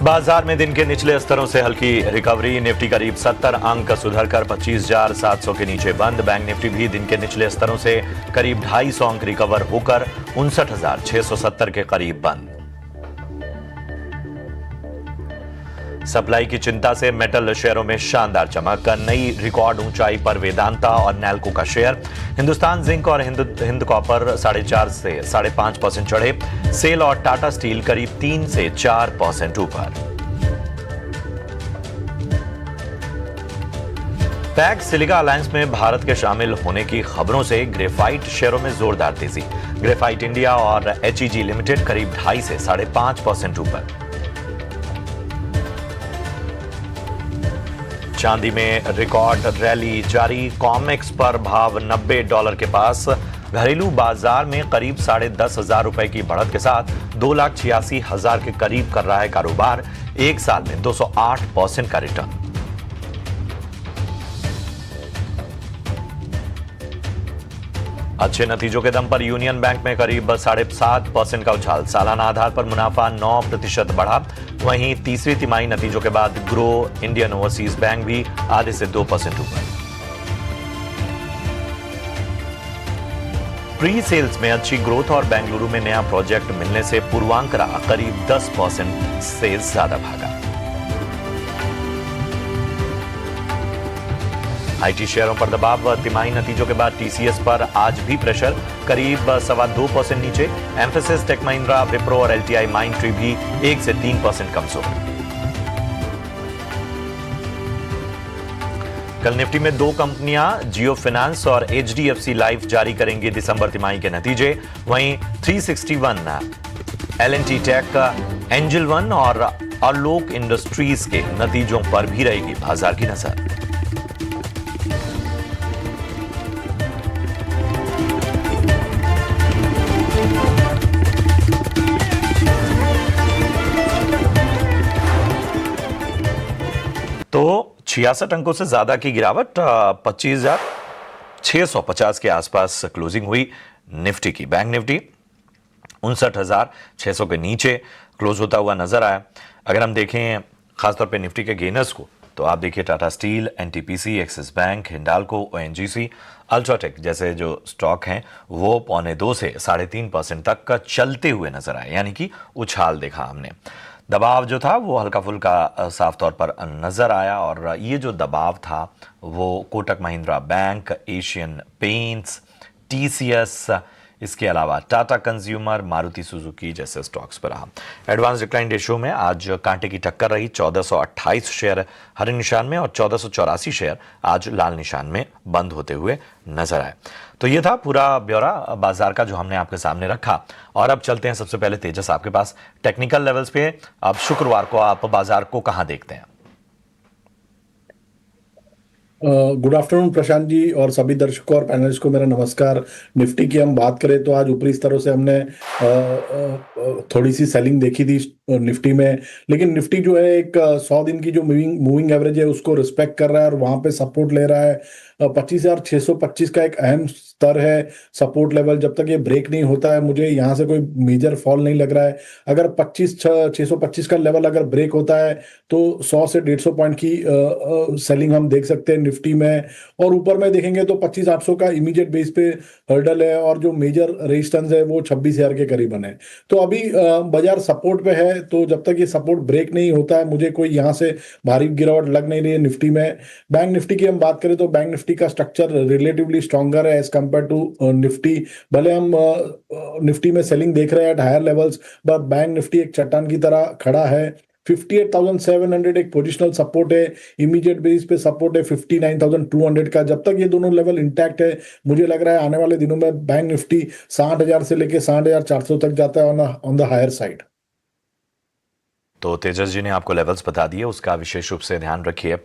बाजार में दिन के निचले स्तरों से हल्की रिकवरी। निफ्टी करीब 70 अंक सुधरकर 25,700 के नीचे बंद। बैंक निफ्टी भी दिन के निचले स्तरों से करीब 250 अंक रिकवर होकर 59,670 के करीब बंद। सप्लाई की चिंता से मेटल शेयरों में शानदार चमक। नई रिकॉर्ड ऊंचाई पर वेदांता और नैल्को का शेयर। हिंदुस्तान जिंक और हिंद कॉपर 4.5 से 5.5% चढ़े। सेल और टाटा स्टील करीब 3 से 4% ऊपर। पैक सिलिका अलायंस में भारत के शामिल होने की खबरों से ग्रेफाइट शेयरों में जोरदार तेजी। ग्रेफाइट इंडिया और HEG लिमिटेड करीब 2.5 से 5.5% ऊपर। चांदी में रिकॉर्ड रैली जारी। कॉमेक्स पर भाव $90 के पास। घरेलू बाजार में करीब 10,500 रुपए की बढ़त के साथ 2,86,000 के करीब कर रहा है कारोबार। एक साल में 208% का रिटर्न। अच्छे नतीजों के दम पर यूनियन बैंक में करीब 7.5% का उछाल। सालाना आधार पर मुनाफा 9% बढ़ा। वहीं तीसरी तिमाही नतीजों के बाद ग्रो इंडियन ओवरसीज बैंक भी आधे से 2% ऊपर। प्री सेल्स में अच्छी ग्रोथ और बेंगलुरु में नया प्रोजेक्ट मिलने से पूर्वांकरा करीब 10% से ज्यादा भागा। आईटी शेयरों पर दबाव। तिमाही नतीजों के बाद टीसीएस पर आज भी प्रेशर। करीब 2.25% नीचे। एम्फेसिस, टेक महिंद्रा, विप्रो और एलटीआई माइंडट्री भी 1 से 3% कमजोर। कल निफ्टी में 2 कंपनियां जियो फाइनेंस और HDFC लाइफ जारी करेंगी दिसंबर तिमाही के नतीजे। वहीं 361 L&T टेक, एंजल वन और आलोक इंडस्ट्रीज के नतीजों पर भी रहेगी बाजार की नजर। तो 66 अंकों से ज्यादा की गिरावट। 25,650 के आसपास क्लोजिंग हुई निफ्टी की। बैंक निफ्टी 59,600 के नीचे क्लोज होता हुआ नजर आया। अगर हम देखें खासतौर पे निफ्टी के गेनर्स को, तो आप देखिए Tata steel, NTPC, axis bank, Hindalco, ONGC, UltraTech जैसे जो स्टॉक हैं वो 2.25 से 3.5% तक का चलते हुए नजर आए, यानी कि उछाल देखा हमने। दबाव जो था वो हल्का फुल्का साफ तौर पर नजर आया और ये जो दबाव था वो Kotak Mahindra bank, Asian paints, TCS, इसके अलावा टाटा कंज्यूमर, मारुति सुजुकी जैसे स्टॉक्स पर रहा। एडवांस डिक्लाइन रेशियो में आज कांटे की टक्कर रही। 1428 शेयर हरे निशान में और 1484 शेयर आज लाल निशान में बंद होते हुए नजर आए। तो ये था पूरा ब्यौरा बाजार का जो हमने आपके सामने रखा। और अब चलते हैं सबसे पहले तेजस आपके पास टेक्निकल लेवल्स पे। अब शुक्रवार को आप बाजार को कहां देखते हैं? गुड आफ्टरनून प्रशांत जी और सभी दर्शकों और पैनलिस्ट को मेरा नमस्कार। निफ्टी की हम बात करें तो आज ऊपरी स्तरों से हमने थोड़ी सी सेलिंग देखी थी निफ्टी में, लेकिन निफ्टी जो है एक 100 दिन की जो मूविंग एवरेज है उसको रिस्पेक्ट कर रहा है और वहां पे सपोर्ट ले रहा है। 25,625 का एक अहम स्तर है सपोर्ट लेवल। जब तक ये ब्रेक नहीं होता है मुझे यहाँ से कोई मेजर फॉल नहीं लग रहा है। अगर 625 का लेवल अगर ब्रेक होता है तो 100 से 150 पॉइंट की सेलिंग हम देख सकते हैं निफ्टी में। और ऊपर में देखेंगे तो 25,800 का इमीडिएट बेस पे हर्डल है और जो मेजर रेजिस्टेंस है वो 26,000 के करीबन है। तो अभी बाजार सपोर्ट पे है, तो जब तक ये सपोर्ट ब्रेक नहीं होता है मुझे कोई यहाँ से भारी गिरावट लग नहीं रही है निफ्टी में। बैंक निफ्टी की हम बात करें तो बैंक निफ्टी का स्ट्रक्चर रिलेटिवली स्ट्रॉन्गर है एज कंपेयर टू निफ्टी। भले हम निफ्टी में सेलिंग देख रहे हैं at higher levels, but bank Nifty एक चट्टान की तरह खड़ा है। 58,700 एक पोजिशनल सपोर्ट है। इमीडिएट बेस पे सपोर्ट है 59,200 का। जब तक ये दोनों लेवल इंटैक्ट है मुझे लग रहा है आने वाले दिनों में बैंक निफ्टी 60,000 से लेके 60,400 तक जाता है ऑन द हायर साइड। तो तेजस जी ने आपको लेवल्स बता दिए, उसका विशेष रूप से ध्यान रखिए।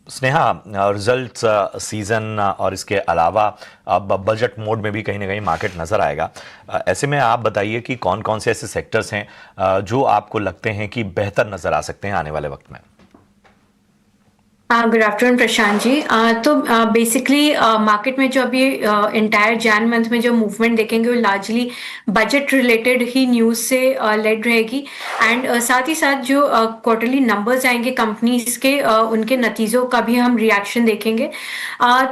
स्नेहा, रिजल्ट्स सीजन और इसके अलावा अब बजट मोड में भी कहीं ना कहीं मार्केट नजर आएगा। ऐसे में आप बताइए कि कौन कौन से ऐसे सेक्टर्स हैं जो आपको लगते हैं कि बेहतर नजर आ सकते हैं आने वाले वक्त में? Good afternoon Prashant ji. तो बेसिकली मार्केट में जो अभी इंटायर जैन मंथ में जो मूवमेंट देखेंगे वो लार्जली बजट रिलेटेड ही न्यूज़ से लेड रहेगी। एंड साथ ही साथ जो क्वार्टरली नंबर्स आएंगे कंपनीज के उनके नतीजों का भी हम रिएक्शन देखेंगे।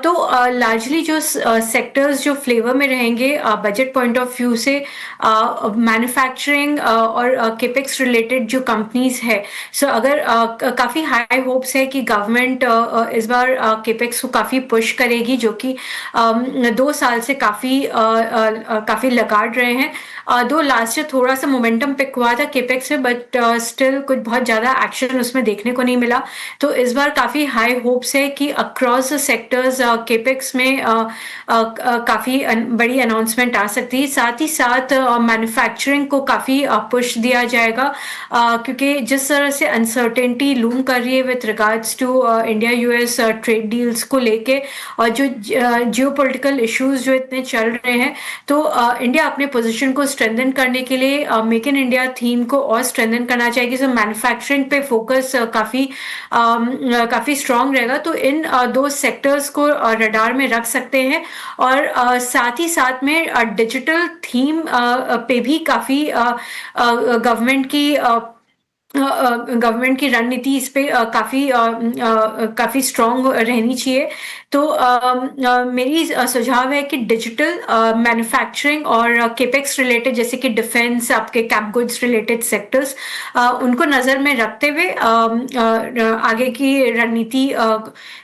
तो लार्जली जो सेक्टर्स जो फ्लेवर में रहेंगे बजट पॉइंट ऑफ व्यू से, मैन्युफैक्चरिंग और केपेक्स रिलेटेड जो कंपनीज है, सो अगर काफ़ी हाई होप्स है कि गवर्नमेंट इस बार केपेक्स को काफ़ी पुश करेगी, जो कि 2 साल से काफ़ी लगाड़ रहे हैं। दो लास्ट ईयर थोड़ा सा मोमेंटम पिक हुआ था केपेक्स में, बट स्टिल कुछ बहुत ज़्यादा एक्शन उसमें देखने को नहीं मिला। तो इस बार काफ़ी हाई होप्स है कि अक्रॉस द सेक्टर्स केपेक्स में काफ़ी बड़ी अनाउंसमेंट आ सकती है। साथ ही साथ मैन्युफैक्चरिंग को काफ़ी पुश दिया जाएगा, क्योंकि जिस तरह से अनसर्टेनिटी लूम कर रही है with regards to India US trade deals को लेके, और जो जियोपॉलिटिकल इश्यूज जो इतने चल रहे हैं, तो इंडिया अपने पोजीशन को स्ट्रेंथन करने के लिए मेक इन इंडिया थीम को और स्ट्रेंथन करना चाहेगी। सो मैन्युफैक्चरिंग पे फोकस काफ़ी स्ट्रांग रहेगा। तो इन दो सेक्टर्स को रडार में रख सकते हैं। और साथ ही साथ में डिजिटल थीम पे भी काफ़ी गवर्नमेंट की रणनीति इस पे काफ़ी स्ट्रांग रहनी चाहिए। तो मेरी सुझाव है कि डिजिटल मैन्युफैक्चरिंग और केपेक्स रिलेटेड, जैसे कि डिफेंस, आपके कैप गुड्स रिलेटेड सेक्टर्स, उनको नज़र में रखते हुए आगे की रणनीति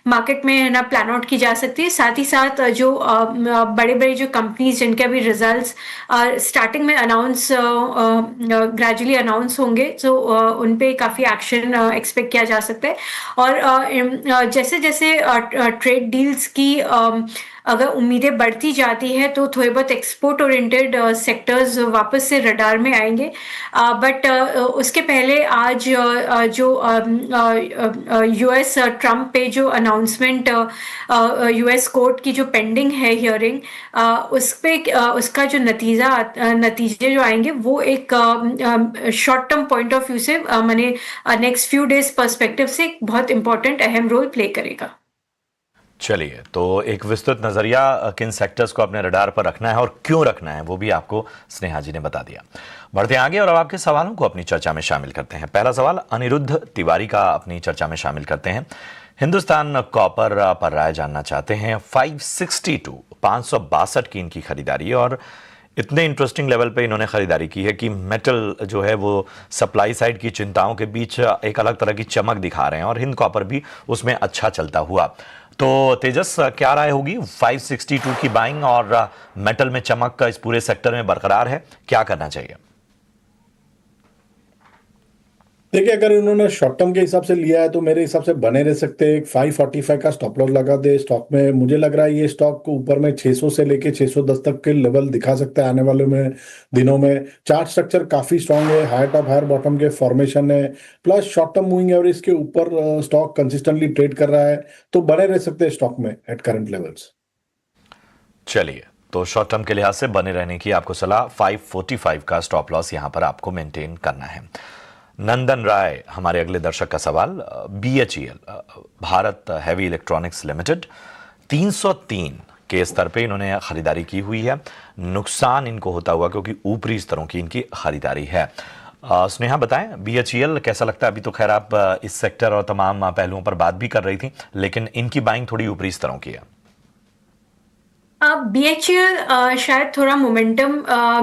मार्केट में है ना प्लान आउट की जा सकती है। साथ ही साथ जो बड़े बड़े जो कंपनीज जिनके अभी रिजल्ट्स स्टार्टिंग में ग्रेजुअली अनाउंस होंगे, तो उन पे काफ़ी एक्शन एक्सपेक्ट किया जा सकता है। और जैसे जैसे ट्रेड डील्स की अगर उम्मीदें बढ़ती जाती है, तो थोड़े बहुत एक्सपोर्ट ओरिएंटेड सेक्टर्स वापस से रडार में आएंगे। बट उसके पहले आज जो यूएस ट्रम्प पे जो अनाउंसमेंट यूएस कोर्ट की जो पेंडिंग है हियरिंग, उस पे उसका जो नतीजे जो आएंगे वो एक short term point of view से माने नेक्स्ट फ्यू डेज पर्सपेक्टिव से एक बहुत इंपॉर्टेंट अहम रोल प्ले करेगा। चलिए, तो एक विस्तृत नजरिया किन सेक्टर्स को अपने रडार पर रखना है और क्यों रखना है वो भी आपको स्नेहा जी ने बता दिया। बढ़ते हैं आगे और अब आपके सवालों को अपनी चर्चा में शामिल करते हैं। पहला सवाल अनिरुद्ध तिवारी का अपनी चर्चा में शामिल करते हैं। हिंदुस्तान कॉपर पर राय जानना चाहते हैं। 562 की इनकी खरीदारी, और इतने इंटरेस्टिंग लेवल पे इन्होंने खरीदारी की है कि मेटल जो है वो सप्लाई साइड की चिंताओं के बीच एक अलग तरह की चमक दिखा रहे हैं, और हिंद कॉपर भी उसमें अच्छा चलता हुआ। तो तेजस, क्या राय होगी? 562 की बाइंग और मेटल में चमक का इस पूरे सेक्टर में बरकरार है, क्या करना चाहिए? देखिए, अगर इन्होंने शॉर्ट टर्म के हिसाब से लिया है तो मेरे हिसाब से बने रह सकते हैं। 545 का स्टॉप लॉस लगा दे स्टॉक में। मुझे लग रहा है ये स्टॉक को ऊपर में 600 से लेके 610 तक के लेवल दिखा सकता है आने वाले में दिनों में। चार्ट स्ट्रक्चर काफी स्ट्रांग है, हायर टॉप हायर बॉटम के फॉर्मेशन है, plus short term moving average के ऊपर स्टॉक कंसिस्टेंटली ट्रेड कर रहा है, तो बने रह सकते हैं स्टॉक में एट करंट लेवल्स। चलिए, तो शॉर्ट टर्म के लिहाज से बने रहने की आपको सलाह। 545 का स्टॉप लॉस यहां पर आपको मेंटेन करना है। नंदन राय, हमारे अगले दर्शक का सवाल। BHEL, Bharat heavy electronics limited, 303 के स्तर पे इन्होंने खरीदारी की हुई है। नुकसान इनको होता हुआ क्योंकि ऊपरी स्तरों की इनकी खरीदारी है। स्नेहा बताएं, BHEL कैसा लगता है? अभी तो खैर आप इस सेक्टर और तमाम पहलुओं पर बात भी कर रही थी, लेकिन इनकी बाइंग थोड़ी ऊपरी स्तरों की है। BHEL शायद थोड़ा मोमेंटम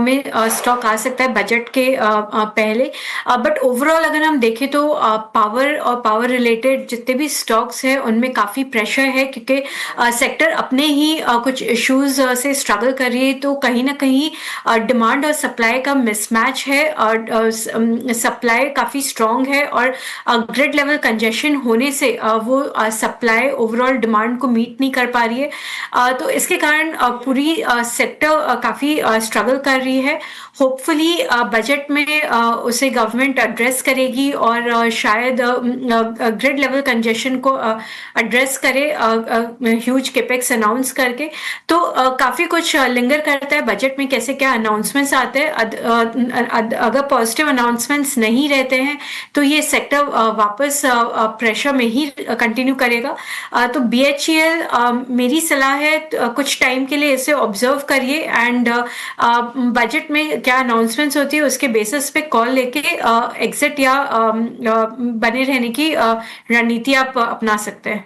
में स्टॉक आ सकता है बजट के पहले, बट ओवरऑल अगर हम देखें तो पावर और पावर रिलेटेड जितने भी स्टॉक्स हैं उनमें काफ़ी प्रेशर है, क्योंकि सेक्टर अपने ही कुछ इश्यूज से स्ट्रगल कर रही है। तो कहीं ना कहीं डिमांड और सप्लाई का मिसमैच है, और सप्लाई काफ़ी स्ट्रांग है, और ग्रिड लेवल कंजेशन होने से वो सप्लाई ओवरऑल डिमांड को मीट नहीं कर पा रही है। तो इसके कारण कारण पूरी सेक्टर काफी स्ट्रगल कर रही है। होपफुली बजट में उसे गवर्नमेंट एड्रेस करेगी और शायद ग्रिड लेवल कंजेशन को एड्रेस करे ह्यूज केपेक्स अनाउंस करके। तो काफी कुछ लिंगर करता है बजट में, कैसे क्या अनाउंसमेंट्स आते हैं। अगर पॉजिटिव अनाउंसमेंट्स नहीं रहते हैं तो ये सेक्टर वापस प्रेशर में ही कंटिन्यू करेगा। तो BHEL मेरी सलाह है कुछ टाइम के लिए इसे ऑब्जर्व करिए एंड बजट में क्या अनाउंसमेंट्स होती है उसके बेसिस पे कॉल लेके एग्जिट या बने रहने की रणनीति आप अपना सकते हैं।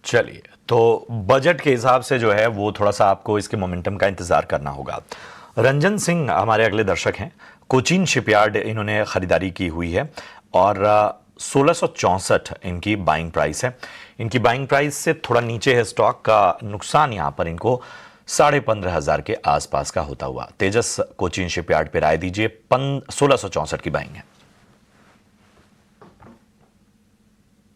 चलिए, तो बजट के हिसाब से जो है वो थोड़ा सा आपको इसके मोमेंटम का इंतजार करना होगा। रंजन सिंह हमारे अगले दर्शक हैं, कोचीन शिपयार्ड इन्होंने खरीदारी की हुई है और 1664 इनकी बाइंग प्राइस है। इनकी बाइंग प्राइस से थोड़ा नीचे है स्टॉक का, नुकसान यहां पर इनको 15,500 के आसपास का होता हुआ। तेजस कोचीन शिपयार्ड पे राय दीजिए, 1664 की बाइंग है।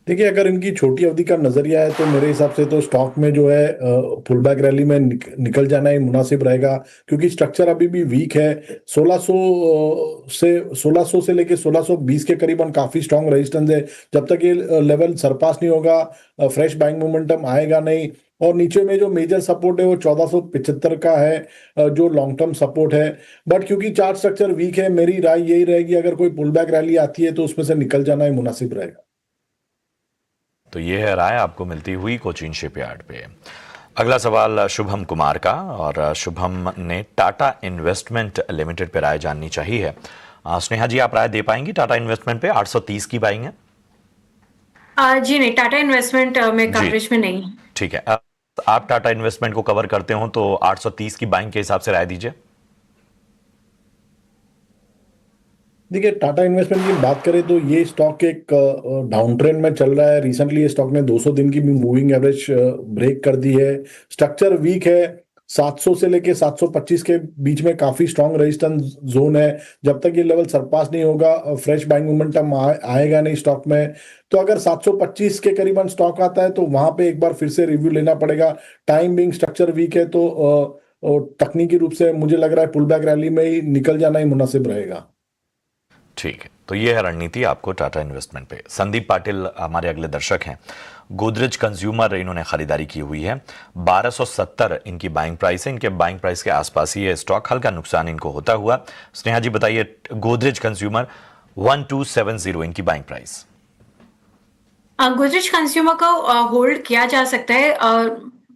देखिए, अगर इनकी छोटी अवधि का नजरिया है तो मेरे हिसाब से तो स्टॉक में जो है पुल बैक रैली में निकल जाना ही मुनासिब रहेगा, क्योंकि स्ट्रक्चर अभी भी वीक है। 1600 से लेके 1620 के करीबन काफी स्ट्रॉन्ग रेजिस्टेंस है। जब तक ये लेवल सरपास नहीं होगा फ्रेश बाइंग मोमेंटम आएगा नहीं। और नीचे में जो मेजर सपोर्ट है वो 1475 का है जो लॉन्ग टर्म सपोर्ट है। बट क्योंकि चार्ट स्ट्रक्चर वीक है, मेरी राय यही रहेगी अगर कोई पुल बैक रैली आती है तो उसमें से निकल जाना ही मुनासिब रहेगा। तो ये है राय आपको मिलती हुई कोचीन शिपयार्ड पे। अगला सवाल शुभम कुमार का, और शुभम ने टाटा इन्वेस्टमेंट लिमिटेड पे राय जाननी चाहिए। स्नेहा जी, आप राय दे पाएंगी टाटा इन्वेस्टमेंट पे? 830 की बाइंग है। जी नहीं, टाटा इन्वेस्टमेंट में कवरेज में नहीं। ठीक है, आप टाटा इन्वेस्टमेंट को कवर करते हो तो 830 की बाइंग के हिसाब से राय दीजिए। देखिए, टाटा इन्वेस्टमेंट की बात करें तो ये स्टॉक एक डाउन ट्रेंड में चल रहा है। रिसेंटली ये स्टॉक ने 200 दिन की भी मूविंग एवरेज ब्रेक कर दी है। स्ट्रक्चर वीक है। 700 से लेके 725 के बीच में काफी स्ट्रॉन्ग रेजिस्टेंस जोन है। जब तक ये लेवल सरपास नहीं होगा फ्रेश बाइंग मोमेंटम आएगा नहीं स्टॉक में। तो अगर 725 के करीबन स्टॉक आता है तो वहां पे एक बार फिर से रिव्यू लेना पड़ेगा। टाइम बिंग स्ट्रक्चर वीक है तो तकनीकी रूप से मुझे लग रहा है पुल बैक रैली में ही निकल जाना ही मुनासिब रहेगा। ठीक है, तो ये है रणनीति आपको टाटा इन्वेस्टमेंट पे। संदीप पाटिल हमारे अगले दर्शक हैं, गोदरेज कंज्यूमर इन्होंने खरीदारी की हुई है। 1270 इनकी बाइंग प्राइस है। इनके बाइंग प्राइस के आसपास ही है स्टॉक, हल्का नुकसान इनको होता हुआ। स्नेहा जी बताइए, गोदरेज कंज्यूमर 1270 इनकी बाइंग प्राइस। गोदरेज कंज्यूमर को होल्ड किया जा सकता है।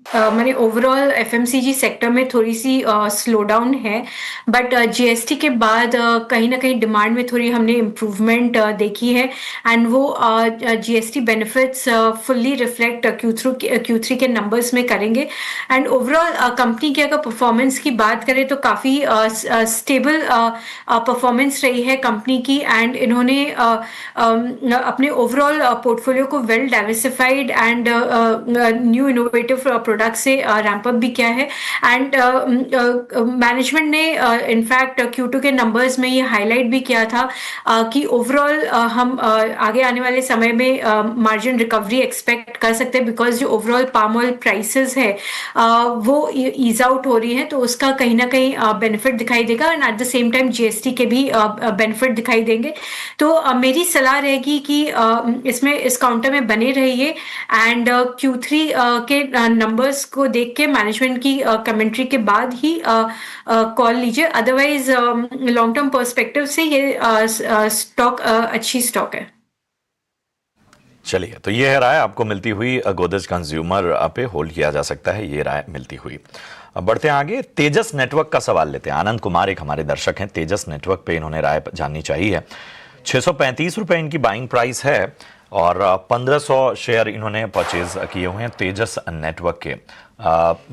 मैंने ओवरऑल FMCG सेक्टर में थोड़ी सी स्लो डाउन है, बट GST के बाद कहीं ना कहीं डिमांड में थोड़ी हमने इम्प्रूवमेंट देखी है एंड वो GST benefits fully reflect Q3 के नंबर्स में करेंगे। एंड ओवरऑल कंपनी की अगर परफॉर्मेंस की बात करें तो काफ़ी स्टेबल परफॉर्मेंस रही है कंपनी की। एंड इन्होंने अपने ओवरऑल पोर्टफोलियो को well diversified and new innovative product से रैंप अप भी किया है। एंड मैनेजमेंट ने इनफैक्ट Q2 के नंबर्स में ये हाईलाइट भी किया था कि ओवरऑल हम आगे आने वाले समय में मार्जिन रिकवरी एक्सपेक्ट कर सकते हैं, बिकॉज जो ओवरऑल पाम ऑयल प्राइसेस है वो ईज आउट हो रही है, तो उसका कहीं ना कहीं बेनिफिट दिखाई देगा and at the same time GST के भी बेनिफिट दिखाई देंगे। तो मेरी सलाह रहेगी कि इसमें इस काउंटर में बने रहिए एंड Q3 के नंबर्स को देख के मैनेजमेंट की कमेंट्री के बाद ही कॉल लीजिए। अदरवाइज लॉन्ग टर्म पर्सपेक्टिव से ये स्टॉक अच्छी स्टॉक है। चलिए, तो ये है राय आपको मिलती हुई गोदरेज कंज्यूमर पे होल्ड किया जा सकता है, ये राय मिलती हुई। अब बढ़ते हैं आगे, तेजस नेटवर्क का सवाल लेते हैं। आनंद कुमार एक हमारे दर्शक हैं, तेजस नेटवर्क पे इन्होंने राय जाननी चाहिए। 635 रुपए इनकी बाइंग प्राइस है और 1500 शेयर इन्होंने परचेज किए हुए हैं तेजस नेटवर्क के।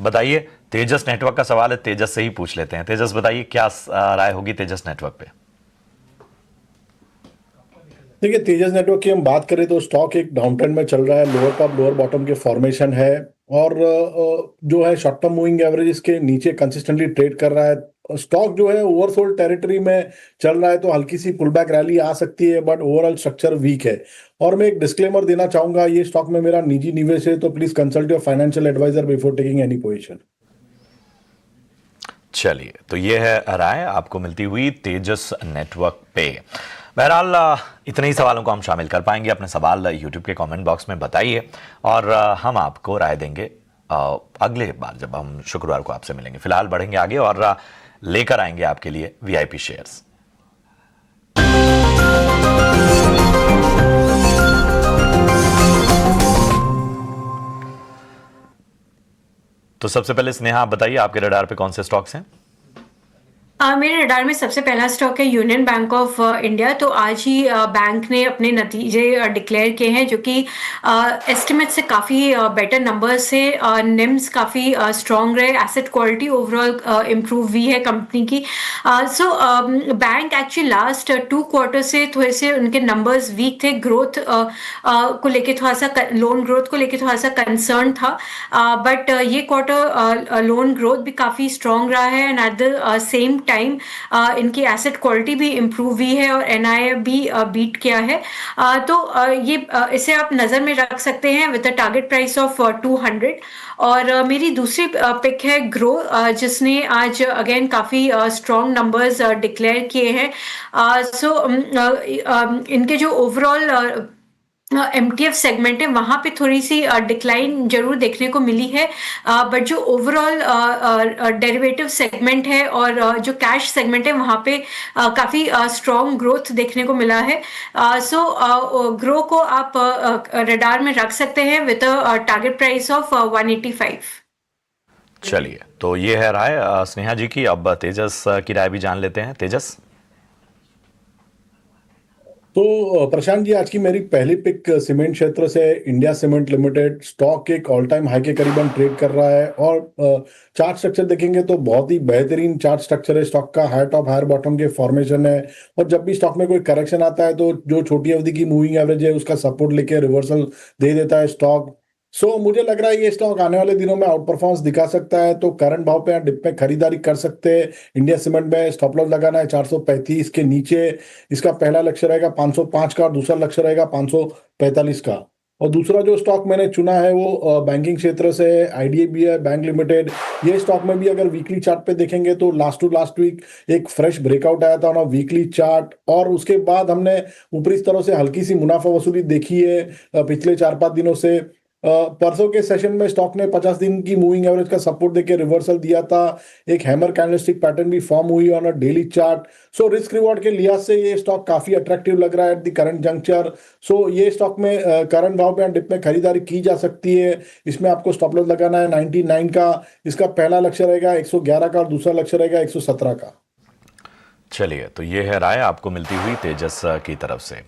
बताइए, तेजस नेटवर्क का सवाल है, तेजस से ही पूछ लेते हैं। तेजस बताइए, क्या राय होगी तेजस नेटवर्क पे? देखिए, तेजस नेटवर्क की हम बात करें तो स्टॉक एक डाउन ट्रेंड में चल रहा है। लोअर टॉप लोअर बॉटम के फॉर्मेशन है और जो है शॉर्ट टर्म मूविंग एवरेज के नीचे कंसिस्टेंटली ट्रेड कर रहा है। स्टॉक जो है ओवरसोल्ड टेरिटरी में चल रहा है, तो हल्की सी पुल बैक रैली आ सकती है, बट ओवरऑल स्ट्रक्चर वीक है। और मैं एक डिस्क्लेमर देना चाहूंगा, ये स्टॉक में मेरा निजी निवेश है, तो please consult your financial advisor before taking any position. चलिए, तो ये है राय आपको मिलती हुई तेजस नेटवर्क पे। बहरहाल इतने ही सवालों को हम शामिल कर पाएंगे। अपने सवाल यूट्यूब के कमेंट बॉक्स में बताइए और हम आपको राय देंगे अगले बार जब हम शुक्रवार को आपसे मिलेंगे। फिलहाल बढ़ेंगे आगे और लेकर आएंगे आपके लिए वीआईपी शेयर्स। तो सबसे पहले स्नेहा, आप बताइए आपके रडार पे कौन से स्टॉक्स हैं? मेरे रडार में सबसे पहला स्टॉक है यूनियन बैंक ऑफ इंडिया। तो आज ही बैंक ने अपने नतीजे डिक्लेयर किए हैं, जो कि एस्टिमेट से काफ़ी बेटर नंबर्स से निम्स काफ़ी स्ट्रॉन्ग रहे, एसेट क्वालिटी ओवरऑल इम्प्रूव हुई है कंपनी की। So bank actually last 2 quarter से थोड़े से उनके नंबर्स वीक थे। ग्रोथ को लेके थोड़ा सा, लोन ग्रोथ को लेके थोड़ा सा कंसर्न था, बट ये क्वार्टर लोन ग्रोथ भी काफ़ी स्ट्रॉन्ग रहा है and at the same time इनकी एसेट क्वालिटी भी इम्प्रूव हुई है और एनआई भी बीट किया है। तो ये इसे आप नज़र में रख सकते हैं with a target price of 200। और मेरी दूसरी पिक है ग्रो, जिसने आज अगेन काफ़ी स्ट्रॉन्ग नंबर्स डिक्लेयर किए हैं। सो इनके जो ओवरऑल एमटीएफ सेगमेंट है वहाँ पे थोड़ी सी डिक्लाइन जरूर देखने को मिली है, बट जो ओवरऑल डेरिवेटिव सेगमेंट है और जो कैश सेगमेंट है वहाँ पे काफ़ी स्ट्रॉन्ग ग्रोथ देखने को मिला है। सो ग्रो को आप रडार में रख सकते हैं with a target price of 185। चलिए, तो ये है राय स्नेहा जी की। अब तेजस की राय भी जान लेते हैं। तेजस। तो प्रशांत जी, आज की मेरी पहली पिक सीमेंट क्षेत्र से इंडिया सीमेंट लिमिटेड। स्टॉक एक ऑल टाइम हाई के करीबन ट्रेड कर रहा है और चार्ट स्ट्रक्चर देखेंगे तो बहुत ही बेहतरीन चार्ट स्ट्रक्चर है। स्टॉक का हाई टॉप हायर बॉटम के फॉर्मेशन है, और जब भी स्टॉक में कोई करेक्शन आता है तो जो छोटी अवधि की मूविंग एवरेज है उसका सपोर्ट लेके रिवर्सल दे देता है स्टॉक। मुझे लग रहा है ये स्टॉक आने वाले दिनों में आउट परफॉर्मेंस दिखा सकता है, तो करंट भाव पे डिप में खरीदारी कर सकते हैं। इंडिया सीमेंट में स्टॉप लॉस लगाना है 435 के नीचे। इसका पहला लक्ष्य रहेगा 505 का और दूसरा लक्ष्य रहेगा 545 का। और दूसरा जो स्टॉक मैंने चुना है वो बैंकिंग क्षेत्र से आईडीबीआई बैंक लिमिटेड। ये स्टॉक में भी अगर वीकली चार्ट पे देखेंगे तो लास्ट टू लास्ट वीक एक फ्रेश ब्रेकआउट आया था ना वीकली चार्ट, और उसके बाद हमने ऊपरी स्तरों से हल्की सी मुनाफा वसूली देखी है पिछले 4-5 दिनों से। परसों के सेशन में स्टॉक ने 50 दिन की मूविंग एवरेज का सपोर्ट देके रिवर्सल दिया था। एक हैमर कैंडलस्टिक पैटर्न भी फॉर्म हुई on a daily chart. Risk reward के लिहाज से ये स्टॉक काफी अट्रैक्टिव लग रहा है एट द करंट जंक्चर। ये स्टॉक में करंट भाव पे डिप में खरीदारी की जा सकती है। इसमें आपको स्टॉप लॉस लगाना है 99 का। इसका पहला लक्ष्य रहेगा 111 का और दूसरा लक्ष्य रहेगा 117 का। चलिए, तो ये है राय आपको मिलती हुई तेजस की तरफ से।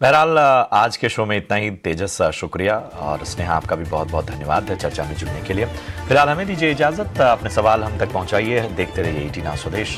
बहरहाल आज के शो में इतना ही। तेजस शुक्रिया, और स्नेहा आपका भी बहुत बहुत धन्यवाद है चर्चा में जुड़ने के लिए। फिलहाल हमें दीजिए इजाजत। अपने सवाल हम तक पहुंचाइए। देखते रहिए 18 स्वदेश।